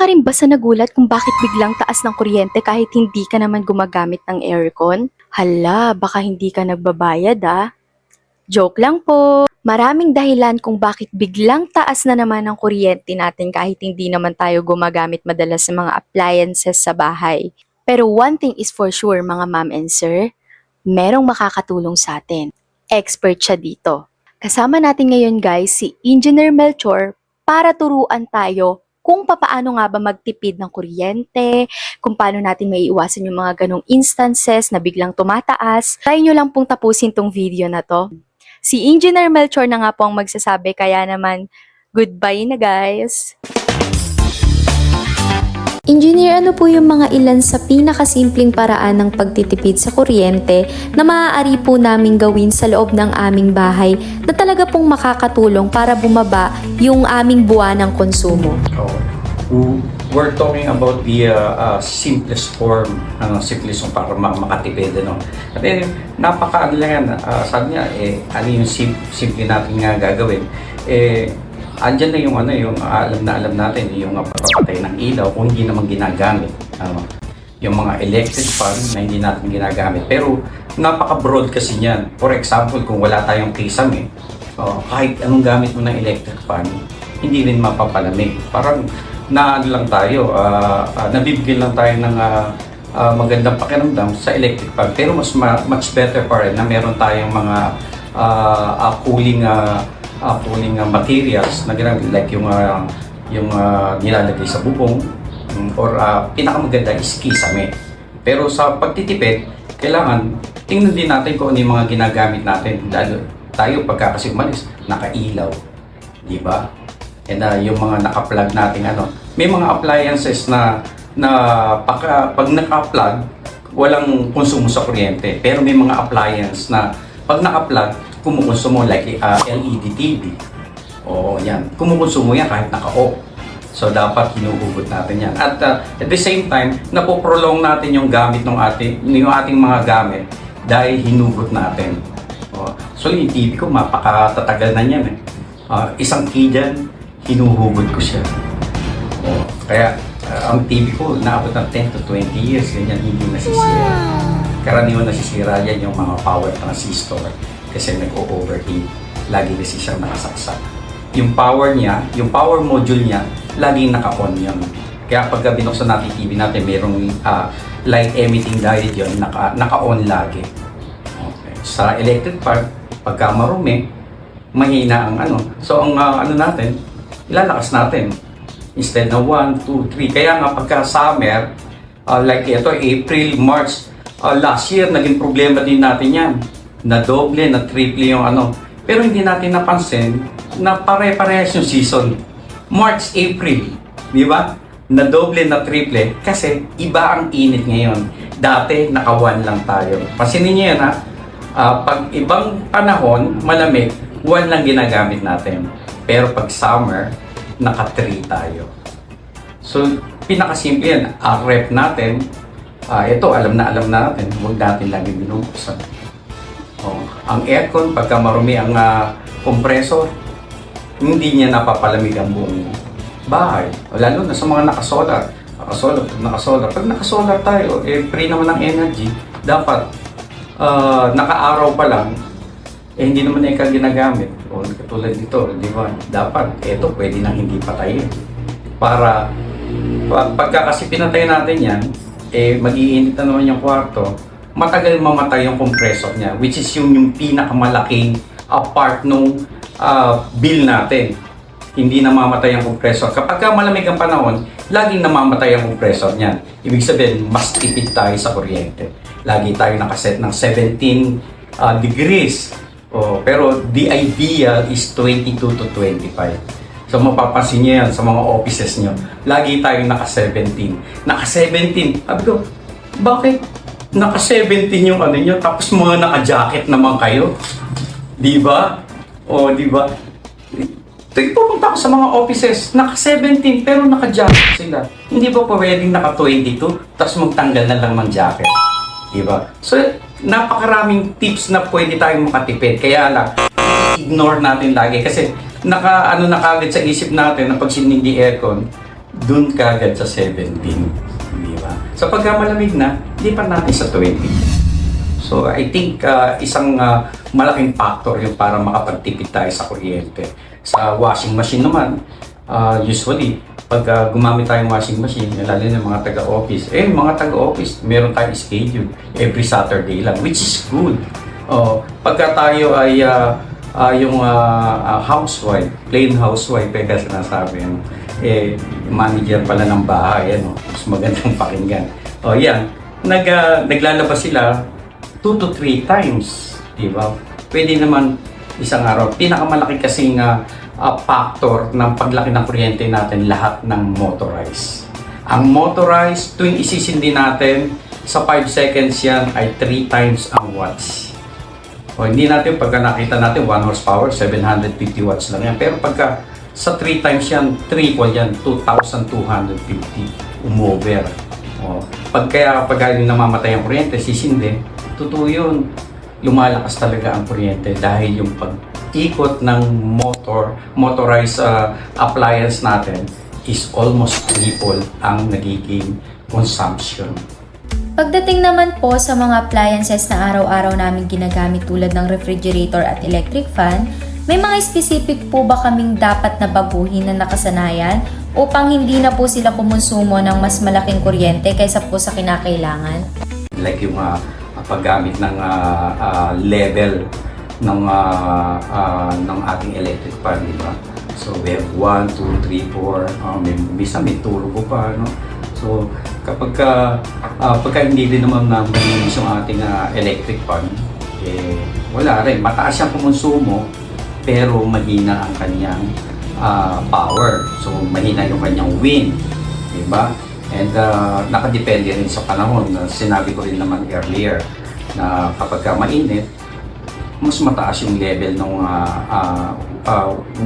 ka rin ba sa nagulat kung bakit biglang taas ng kuryente kahit hindi ka naman gumagamit ng aircon? Hala, baka hindi ka nagbabayad ah. Joke lang po. Maraming dahilan kung bakit biglang taas na naman ang kuryente natin kahit hindi naman tayo gumagamit madalas sa mga appliances sa bahay. Pero one thing is for sure mga ma'am and sir, merong makakatulong sa atin. Expert siya dito. Kasama natin ngayon guys si Engineer Melchor para turuan tayo kung papaano nga ba magtipid ng kuryente, kung paano natin maiiwasan yung mga ganong instances na biglang tumataas. Try nyo lang pong tapusin tong video na to. Si Engineer Melchor na nga po ang magsasabi, kaya naman goodbye na guys! Engineer, ano po yung mga ilan sa pinakasimpleng paraan ng pagtitipid sa kuryente na maaari po naming gawin sa loob ng aming bahay na talaga pong makakatulong para bumaba yung aming buwanang konsumo? We're talking about the simplest form, simplest para makatipid, ano. At napaka-ano lang yan, sabi niya, ano yung simple natin nga gagawin, andyan na yung yung alam natin, yung pagpapatay ng ilaw kung hindi naman ginagamit. Yung mga electric fan na hindi natin ginagamit. Pero napaka-broad kasi niyan. For example, kung wala tayong kisame, kahit anong gamit mo ng electric fan, hindi rin mapapalamig. Parang lang tayo, nabibigyan lang tayo ng magandang pakiramdam sa electric fan. Pero much better pa rin na meron tayong mga cooling materials na ginamit, like yung nilalagay sa bubong, or pinakamaganda is kisame. Pero sa pagtitipid, kailangan tingnan din natin kung ano yung mga ginagamit natin. Lalo tayo pagka kasi umalis, nakailaw, di ba? And yung mga naka-plug natin, may mga appliances na pag naka-plug, walang konsumo sa kuryente. Pero may mga appliance na pag naka-plug, kumukonsumo, like LED TV. O yan, kumukonsumo yan kahit naka-off. So dapat hinuhugot natin yan. At the same time, napoprolong natin yung gamit ng yung ating mga gamit dahil hinugot natin. So yung TV ko, mapakatatagal na yan. Isang key dyan, hinuhugot ko siya. Kaya ang TV ko, naabot ng 10 to 20 years, ganyan, hindi nasisira. Karaniwan nasisira yan yung mga power transistor kasi nag-overheat. Lagi kasi siyang nakasaksak. Yung power niya, yung power module niya, laging naka-on yan. Kaya pagka binuksan natin TV natin, merong light emitting diode yun, naka-on lagi. Okay. Sa electric part, pagka marumi, mahina ang So ang natin, ilalakas natin. Instead na 1, 2, 3. Kaya nga pagka summer, like ito, April, March, last year, naging problema din natin yan. Na doble, na triple yung Pero hindi natin napansin na pare-parehas yung season. March, April, di ba? Na doble, na triple, kasi iba ang init ngayon. Dati, naka-1 lang tayo. Pansinin niyo yan, pag ibang panahon, malamig, 1 lang ginagamit natin. Pero pag summer, naka-3 tayo. So, pinakasimple yan. Ang rep natin, ito, alam na natin, huwag natin lagi binubuksan. Ang aircon, pagka marumi ang compressor, hindi niya napapalamig ang buong bahay. Lalo na sa mga nakasolar. Pag nakasolar tayo, free naman ng energy, dapat naka-araw pa lang, hindi naman ikaw ginagamit. Katulad nito, di ba? Dapat, ito pwede nang hindi patayin. Para, pagka kasi pinatay natin yan, mag-iinit na naman yung kwarto, matagal mamatay yung compressor niya, which is yung pinakamalaking part nung bill natin. Hindi namamatay ang compressor. Kapag malamig ang panahon, laging namamatay ang compressor niyan. Ibig sabihin, mas tipid tayo sa kuryente. Lagi tayo nakaset ng 17 degrees. Pero the ideal is 22 to 25. So mapapansin niyo yan sa mga offices niyo. Lagi tayong naka-17. Naka-17. Sabi ko, bakit naka-17 yung niyo, tapos mga naka-jacket naman kayo? Di ba? Di ba? Pupunta ako sa mga offices, naka-17 pero naka-jacket sila. Hindi ba pwedeng naka-22 tapos magtanggal na lang ng jacket? Diba? So, napakaraming tips na pwede tayong makatipid. Kaya lang, ignore natin lagi kasi na kagad sa isip natin na pag sinindi aircon, dun kagad sa 17. Di ba? So pagka malamig na, lipat natin sa 20. So I think isang malaking factor yung para makapagtipid tayo sa kuryente. Sa washing machine naman, usually, pag gumamit tayong washing machine, lalo ng mga taga-office, mga taga-office, meron tayong schedule every Saturday lang, which is good. Pagka tayo ay yung housewife, plain housewife, kasi sinasabi, manager pala ng bahay, mas magandang pakinggan. Yan, naglalabas sila 2 to 3 times, di ba? Pwede naman isang araw. Pinakamalaki kasing factor ng paglaki ng kuryente natin, lahat ng motorized. Ang motorized, tuwing isisindi natin, sa 5 seconds yan ay 3 times ang watts. Hindi natin, pagka nakita natin 1 horsepower, 750 watts lang yan. Pero pagka sa 3 times yan, triple yan, 2,250 umover. Pagka yung namamatay ang kuryente, sisindi, totoo yun, lumalakas talaga ang kuryente dahil yung pag-ikot ng motorized appliance natin is almost triple ang nagiging consumption. Pagdating naman po sa mga appliances na araw-araw namin ginagamit tulad ng refrigerator at electric fan, may mga specific po ba kaming dapat na baguhin na nakasanayan upang hindi na po sila kumonsumo ng mas malaking kuryente kaysa po sa kinakailangan? Like yung paggamit ng level ng ating electric fan, di ba? So we have 1, 2, 3, 4, bisa may turbo pa, no? So pagka hindi din naman malinis yung ating electric fan, wala rin, mataas siyang kumonsumo pero mahina ang kanyang power. So mahina yung kanyang wind, di ba? And nakadepende rin sa panahon. Sinabi ko rin naman earlier na kapag mainit, mas mataas yung level ng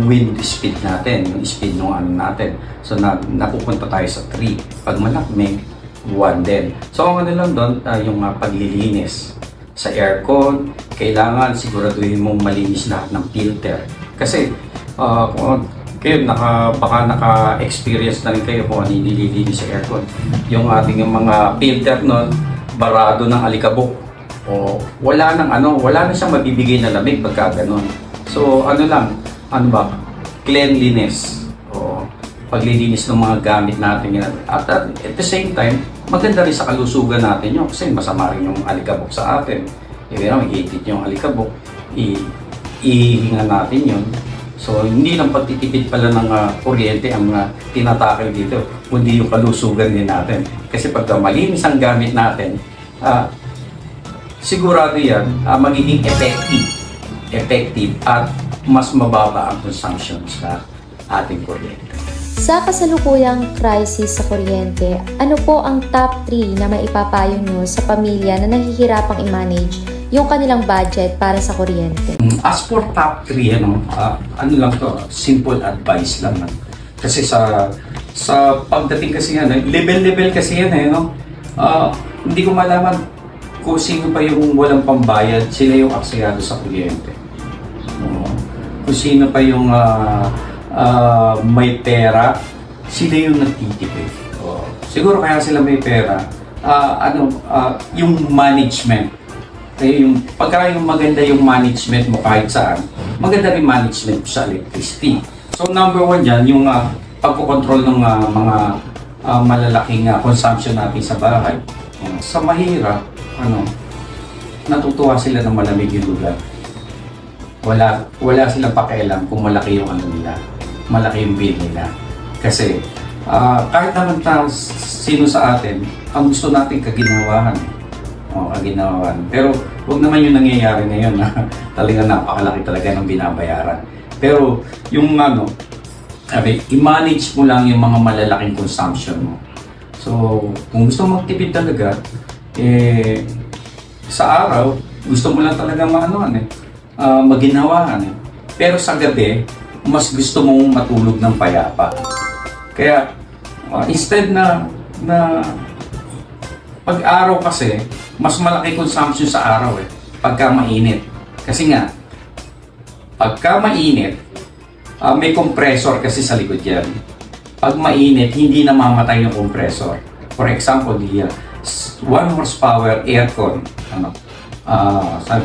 wind speed natin, yung speed ng natin. So napupunta tayo sa 3. Pag malamig, 1 din. So ang lang doon, yung paglilinis. Sa aircon, kailangan siguraduhin mong malinis lahat ng filter. Kasi kayo, baka naka-experience na rin kayo kung ano yung nililinis sa aircon. Yung ating mga filter nun, barado ng alikabok. Wala na siyang mabibigay na lamig pagka ganun. So cleanliness. Paglilinis ng mga gamit natin yan. At the same time, maganda rin sa kalusugan natin yun kasi masama rin yung alikabok sa atin. Mag-iitit yung alikabok, ihinga natin yun. So, hindi lang pagtitipid pala ng kuryente ang tinatakil dito, kundi yung kalusugan din natin. Kasi pag malinis ang gamit natin, sigurado yan, magiging effective at mas mababa ang consumption sa ating kuryente. Sa kasalukuyang crisis sa kuryente, ano po ang top 3 na maipapayo nyo sa pamilya na nahihirapang i-manage yung kanilang budget para sa kuryente? As for top 3, ano lang to, simple advice lang. Kasi sa pagdating kasi yan, level kasi yan hindi ko malaman kung sino pa yung walang pambayad, sila yung aksayado sa kuryente. Kung sino pa yung may pera, sila yung nagtitipid. Siguro kaya sila may pera, yung management. Pagka yung maganda yung management mo kahit saan, maganda rin management sa electricity. So number 1 dyan, yung pagkocontrol ng mga malalaking consumption natin sa bahay. Sa mahirap, natutuwa sila ng malamig yung lugar. Wala silang pakialam kung malaki yung nila, malaki yung bill nila. Kasi kahit naman sino sa atin, ang gusto natin kaginawahan. Kaginawahan. Pero huwag naman yung nangyayari ngayon na talagang napakalaki talaga ng binabayaran. Pero yung i-manage mo lang yung mga malalaking consumption mo. So kung gusto mo magtipid talaga, sa araw, gusto mo lang talaga maginhawahan. Pero sa gabi, mas gusto mong matulog ng payapa. Kaya, instead na pag-araw kasi, mas malaki consumption sa araw pagka mainit. Kasi nga, pagka mainit, may compressor kasi sa likod yan. pag mainit, hindi namamatay yung compressor. For example, the 1 horsepower aircon, ano, sa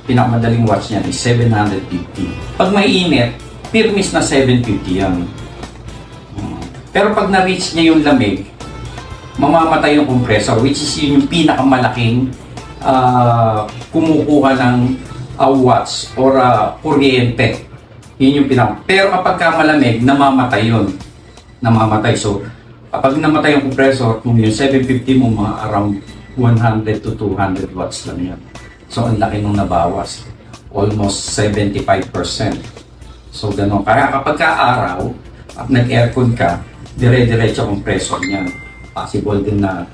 pinakamadaling watts niyan is 750. Pag mainit, firmis na 750 yan. Pero pag na-reach niya yung lamig, mamamatay yung compressor, which is yun yung pinakamalaking kumukuha ng watts or kuryente. Yun yung pero kapag ka malamig, namamatay yun. Namamatay. So, kapag namatay yung compressor, kung yung 750 mo, mga around 100 to 200 watts lang yan. So, ang laki nung nabawas. Almost 75%. So, gano'n. Kaya kapag ka araw, at nag-aircon ka, dire-diretso compressor niyan. Possible din na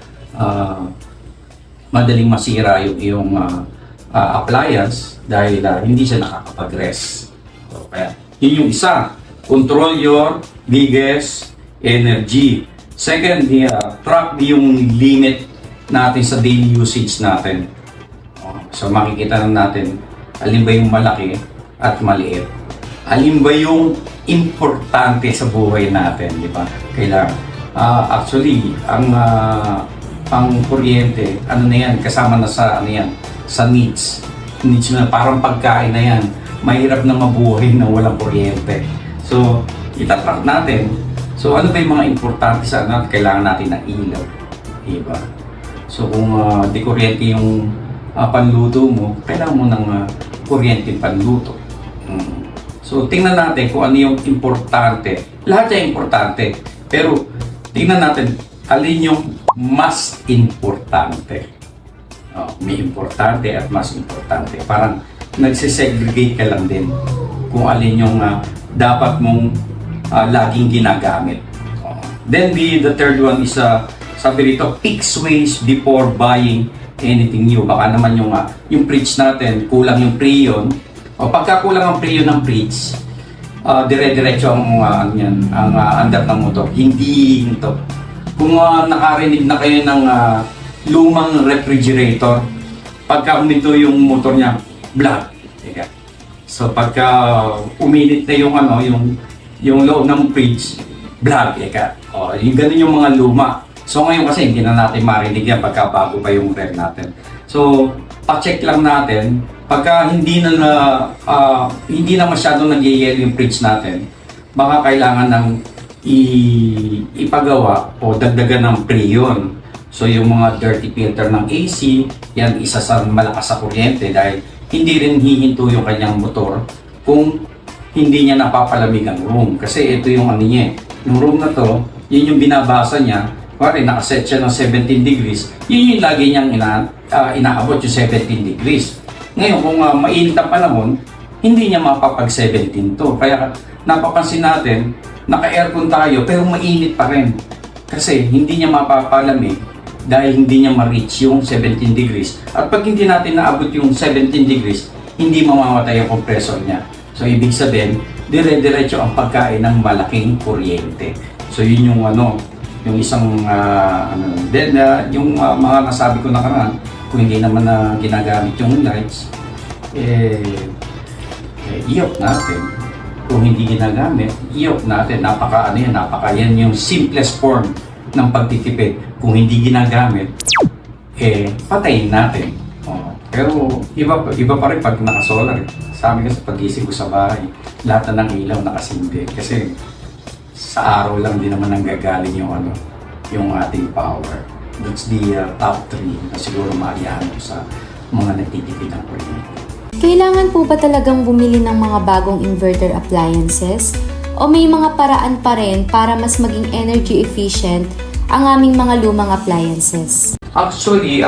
madaling masira yung appliance dahil hindi siya nakakapag-rest. So, kaya, yun yung isa. Control your biggest energy. Second, track yung limit natin sa daily usage natin. So, makikita na natin alin ba yung malaki at maliit. Alin ba yung importante sa buhay natin, di ba? Kailangan. Actually, ang kuryente, ano na yan, kasama na sa, ano yan, sa needs. Needs na parang pagkain na yan. Mahirap na mabuhay na walang kuryente. So, itatrack natin. So, ano ba yung mga importante sa natin? Kailangan natin ng ilaw. Diba? So, kung di kuryente yung panluto mo, kailangan mo ng kuryente panluto. So, tingnan natin kung ano yung importante. Lahat ay importante. Pero, tingnan natin alin yung mas importante. May importante at mas importante. Parang nagsisegregate ka lang din kung alin yung dapat mong laging ginagamit. Then the third one is sabi rito, fix ways before buying anything new. Baka naman yung fridge natin, kulang yung preyon. O pagka kulang ang preyon ng fridge, dire-diretso ang andar ng motor. Hindi ito. Kung nakarinig na kayo ng lumang refrigerator, pagka uminto yung motor niya, black. So pagka uminit na yung loob ng fridge, black. Yung ganun yung mga luma. So ngayon kasi hindi na natin marinig yan pagka bago pa yung ref natin. So pa-check lang natin pagka hindi na masyadong nagyayelo yung fridge natin, baka kailangan ng ipagawa o dagdagan ng preyon. So yung mga dirty filter ng AC, yan isa sa malakas sa kuryente dahil hindi rin hihinto yung kanyang motor kung hindi niya napapalamig ang room. Kasi ito yung ano niya, yung room na to, yun yung binabasa niya. Pare, nakaset siya ng 17 degrees, yun yung lagi niyang inaabot yung 17 degrees. Ngayon, kung mainit ang panahon, hindi niya mapapag-17 to. Kaya napapansin natin, naka-aircon tayo pero mainit pa rin. Kasi hindi niya mapapalamig dahil hindi niya ma-reach yung 17 degrees. At pag hindi natin naabot yung 17 degrees, hindi mamamatay ang compressor niya. So, ibig sabihin, dire-diretso ang pagkain ng malaking kuryente. So, yun yung yung isang then yung mga nasabi ko na kanan, kung hindi naman na ginagamit yung lights, i-off natin. Kung hindi ginagamit, i-off natin. Yan yung simplest form ng pagtitipid. Kung hindi ginagamit, patayin natin. Pero iba pa rin pag naka-solar. Sa amin kasi pag-gising ko sa bahay, lahat na ng ilaw nakasindi. Kasi sa araw lang din naman nanggagaling yung ating power. That's the top 3 na siguro maayahan ko sa mga nagtitipid ng kuryente. Kailangan po ba talagang bumili ng mga bagong inverter appliances? O may mga paraan pa rin para mas maging energy efficient ang aming mga lumang appliances? Actually,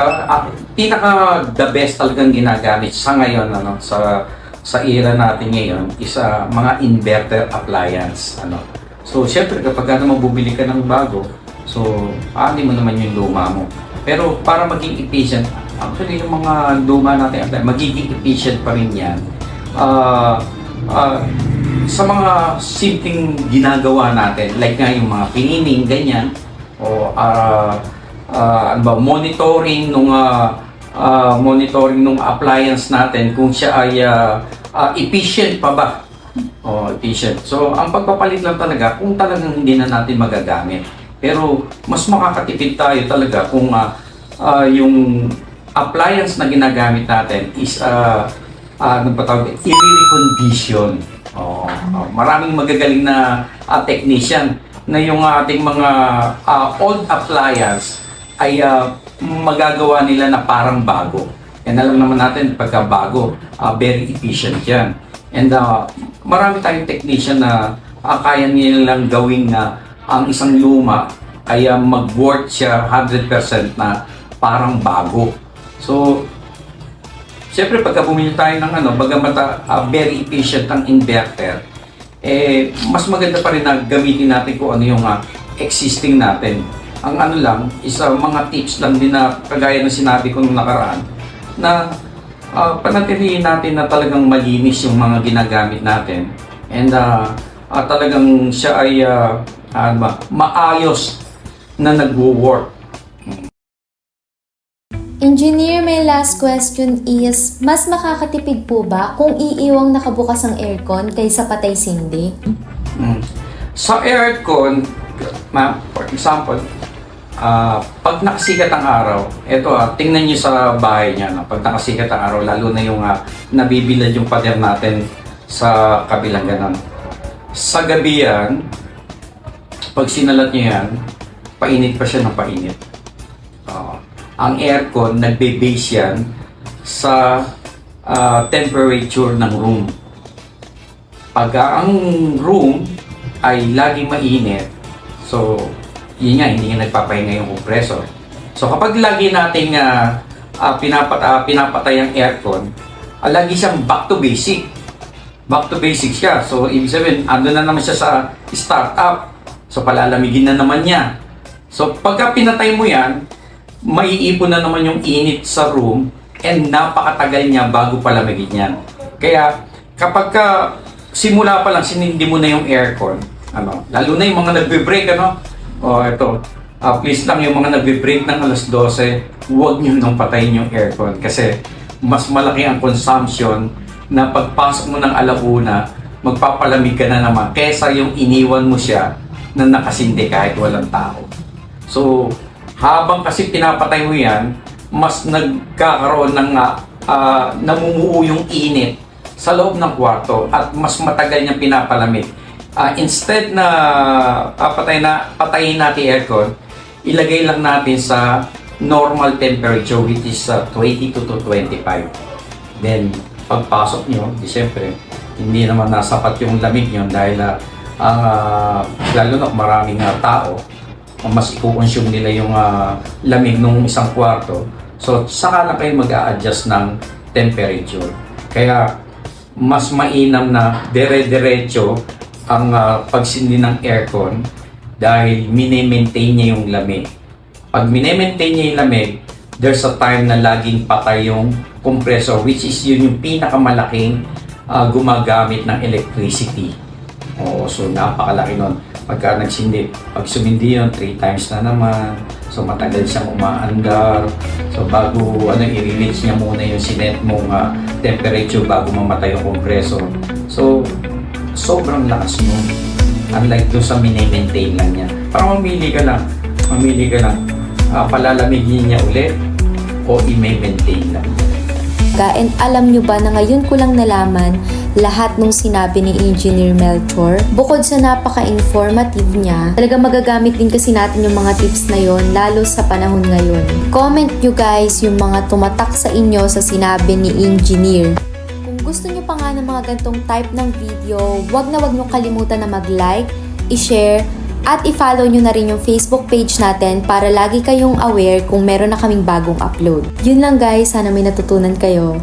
pinaka the best talagang ginagamit sa ngayon sa era natin ngayon is mga inverter appliance. So, syempre kapag bubili ka ng bago, so hindi mo naman yung luma mo. Pero para maging efficient, actually yung mga luma natin, magiging efficient pa rin yan. Sa mga simpleng ginagawa natin, like nga yung mga cleaning, ganyan, o monitoring nung appliance natin kung siya ay efficient pa ba efficient. So, ang pagpapalit lang talaga kung talagang hindi na natin magagamit. Pero, mas makakatipid tayo talaga kung yung appliance na ginagamit natin is ano ba tawag? I-recondition. Maraming magagaling na technician na yung ating mga old appliance ay magagawa nila na parang bago. And alam naman natin pagka bago, very efficient yan. And marami tayong technician na kaya nilang gawing ang isang luma ay mag-work siya 100% na parang bago. So, siyempre pagka bumili tayo ng bagamat very efficient ang inverter, mas maganda pa rin na gamitin natin kung ano yung existing natin. Ang lang is mga tips lang din na kagaya ng sinabi ko nung nakaraan na panatilihin natin na talagang malinis yung mga ginagamit natin and talagang siya ay maayos na nagwo-work. Engineer, my last question is, mas makakatipid po ba kung iiwang nakabukas ang aircon kaysa patay sindi? Sa aircon, for example, pag nakasikat ang araw, eto tingnan nyo sa bahay niya, pag nakasikat ang araw, lalo na yung nabibilad yung pader natin sa kabilang ganon. Sa gabi yan, pag sinalat nyo yan, painit pa siya ng painit. Ang aircon, nagbe-base yan sa temperature ng room. Pag ang room ay lagi mainit, so yun nga, hindi nga nagpapahinga yung compressor. So kapag lagi nating pinapatay ang aircon, lagi siyang back to basic. Back to basic siya. So ibig sabihin, ando na naman siya sa startup. So palalamigin na naman niya. So pagka pinatay mo yan, maiipon na naman yung init sa room and napakatagal niya bago palamigin yan. Kaya kapag simula pa lang sinindi mo na yung aircon, lalo na yung mga nagbe-break, ito, please lang yung mga nagbe-break ng alas 12, huwag nyo nang patayin yung aircon kasi mas malaki ang consumption na pagpasok mo ng alauna, magpapalamig ka na naman kesa yung iniwan mo siya na nakasindi kahit walang tao. So, habang kasi pinapatay mo yan, mas nagkakaroon ng namumuo yung init sa loob ng kwarto at mas matagal niyang pinapalamig. Instead na patayin natin aircon, ilagay lang natin sa normal temperature which is 22 to 25. Then, pagpasok nyo, siyempre, hindi naman nasapat yung lamig nyo dahil lalo na maraming tao, mas i-consume nila yung lamig ng isang kwarto. So, saka na kayo mag-a-adjust ng temperature. Kaya, mas mainam na dire-diretso ang pagsindi ng aircon dahil mini-maintain niya yung lamig. Pag mini-maintain niya yung lamig, there's a time na laging patay yung compressor which is yun yung pinakamalaking gumagamit ng electricity. So, napakalaki nun. Pagka nagsindi, pag sumindi yun, 3 times na naman. So, matagal siyang umaandar. So, bago i-release niya muna yung sinet mong temperature bago mamatay yung compressor. So, sobrang lakas mo. Unlike doon sa mini-maintain lang niya. Parang mamili ka lang. Palalamigin niya ulit o i-maintain lang. And alam nyo ba na ngayon ko lang nalaman lahat nung sinabi ni Engineer Melchor? Bukod sa napaka-informative niya, talaga magagamit din kasi natin yung mga tips na yon lalo sa panahon ngayon. Comment nyo guys yung mga tumatak sa inyo sa sinabi ni Engineer. Kung gusto nyo pa nga ng mga gantong type ng video, wag nyo kalimutan na mag-like, i-share, at i-follow nyo na rin yung Facebook page natin para lagi kayong aware kung meron na kaming bagong upload. Yun lang guys, sana may natutunan kayo.